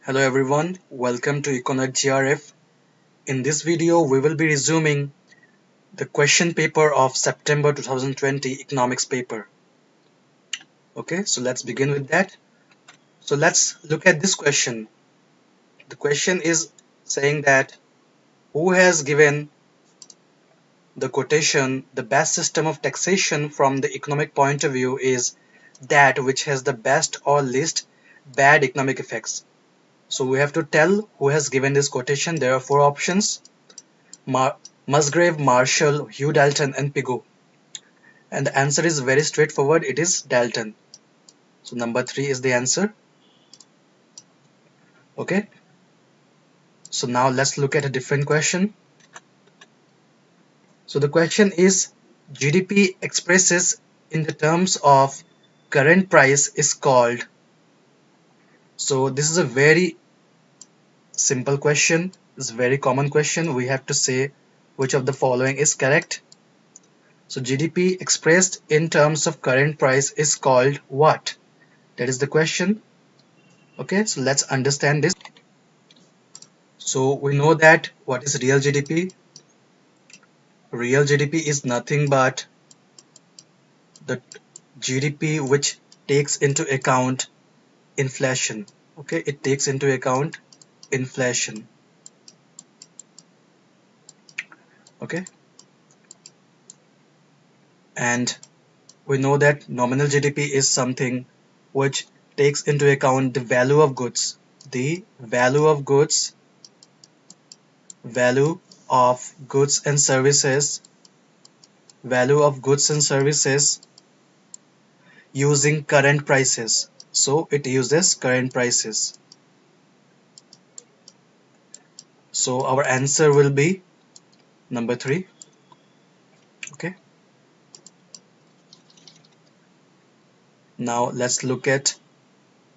Hello everyone, welcome to Econet GRF. In this video, we will be resuming the question paper of September 2020 economics paper. Okay, so let's begin with that. So let's look at this question. The question is saying that who has given the quotation, the best system of taxation from the economic point of view is that which has the best or least bad economic effects. So we have to tell who has given this quotation. There are four options. Musgrave, Marshall, Hugh Dalton and Pigou. And the answer is very straightforward. It is Dalton. So number 3 is the answer. Okay. So now let's look at a different question. So the question is GDP expresses in the terms of current price is called. So this is a very simple question. It's a very common question. We have to say which of the following is correct. So GDP expressed in terms of current price is called what? That is the question. Okay, so let's understand this. So we know that what is real GDP? Real GDP is nothing but the GDP which takes into account inflation. Okay, it takes into account inflation. Okay, and we know that nominal GDP is something which takes into account the value of goods. The value of goods, value of goods and services, value of goods and services using current prices. So it uses current prices. So our answer will be number 3. Okay. Now let's look at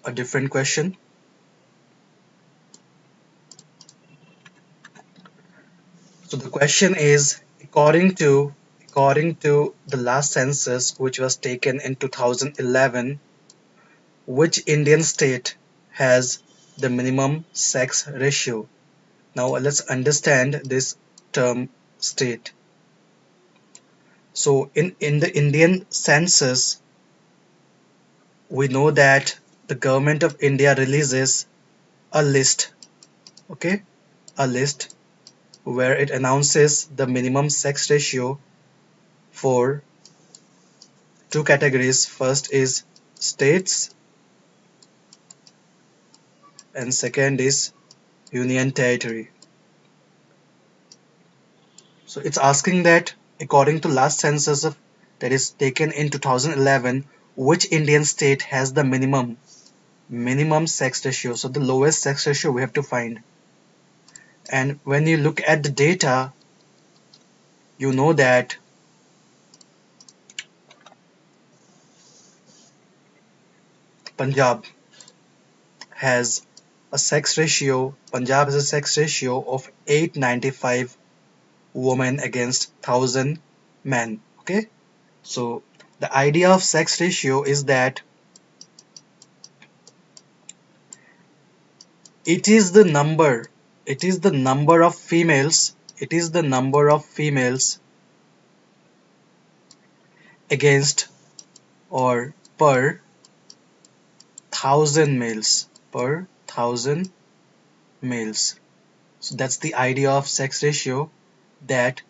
a different question. So the question is according to the last census which was taken in 2011, which Indian state has the minimum sex ratio? Now let's understand this term state. So in the Indian census, we know that the government of India releases a list, okay, a list where it announces the minimum sex ratio for two categories. First is states and second is union territory. So it's asking that according to last census that is taken in 2011, which Indian state has the minimum sex ratio? So the lowest sex ratio we have to find. And when you look at the data, you know that Punjab has a sex ratio. Punjab has a sex ratio of 895 women against 1000 men. Okay, so the idea of sex ratio is that it is the number of females, against or per thousand males. So that's the idea of sex ratio, that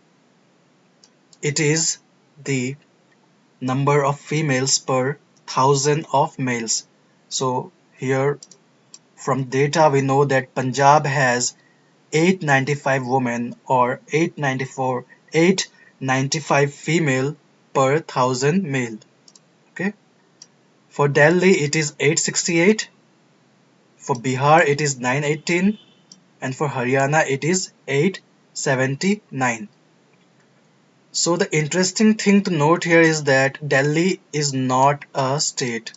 it is the number of females per thousand of males. So here from data we know that Punjab has 895 women or 895 female per thousand male. Okay. For Delhi it is 868, for Bihar it is 918, and for Haryana it is 879. So the interesting thing to note here is that Delhi is not a state.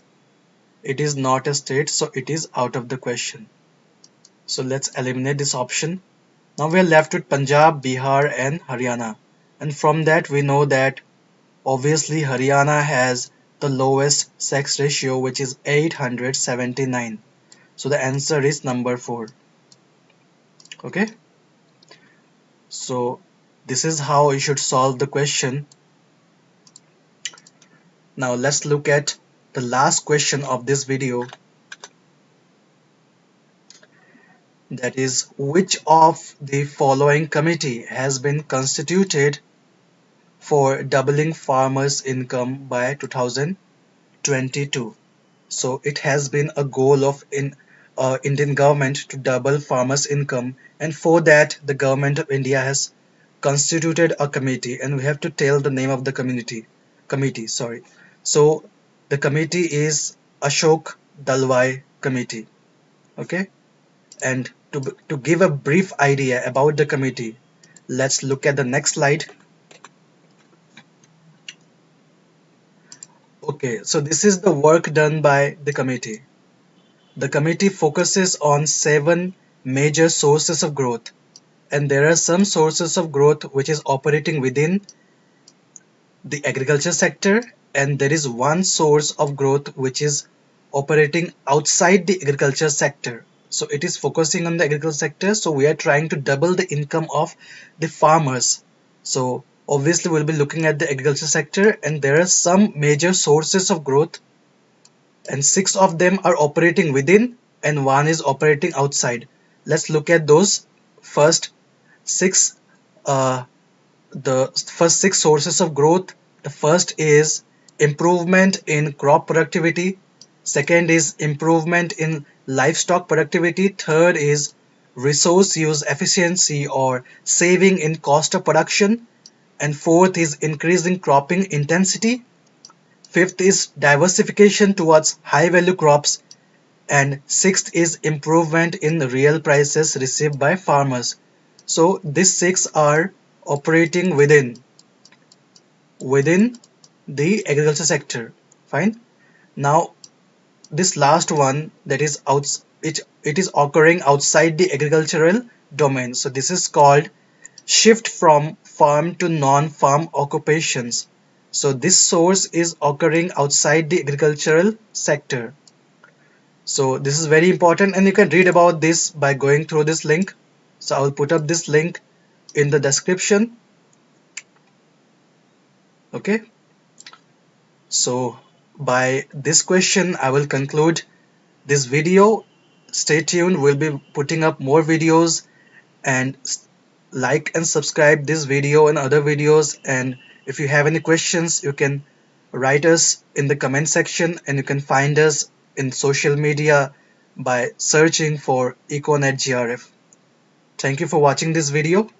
It is not a state, so it is out of the question. So let's eliminate this option. Now we are left with Punjab, Bihar and Haryana. And from that we know that obviously Haryana has the lowest sex ratio, which is 879. So the answer is number 4. Okay, so this is how you should solve the question. Now let's look at the last question of this video, that is, which of the following committee has been constituted for doubling farmers' income by 2022? So it has been a goal of Indian government to double farmers' income, and for that the government of India has constituted a committee, and we have to tell the name of the committee. Sorry. So the committee is Ashok Dalwai Committee. Okay, and to give a brief idea about the committee, let's look at the next slide. Okay, so this is the work done by the committee. The committee focuses on 7 major sources of growth, and there are some sources of growth which is operating within the agriculture sector, and there is one source of growth which is operating outside the agriculture sector. So it is focusing on the agriculture sector, so we are trying to double the income of the farmers. So obviously we'll be looking at the agriculture sector, and there are some major sources of growth, and 6 of them are operating within and 1 is operating outside. Let's look at those first 6 uh, the first 6 sources of growth. The first is improvement in crop productivity, second is improvement in livestock productivity, third is resource use efficiency or saving in cost of production, and fourth is increasing cropping intensity, fifth is diversification towards high value crops, and sixth is improvement in real prices received by farmers. So these 6 are operating within the agriculture sector. Fine. Now this last one, that is it is occurring outside the agricultural domain. So this is called shift from farm to non-farm occupations. So this source is occurring outside the agricultural sector. So this is very important, and you can read about this by going through this link. So I will put up this link in the description. Okay, so by this question I will conclude this video. Stay tuned, we'll be putting up more videos, and like and subscribe this video and other videos. And if you have any questions, you can write us in the comment section, and you can find us in social media by searching for EcoNet GRF. Thank you for watching this video.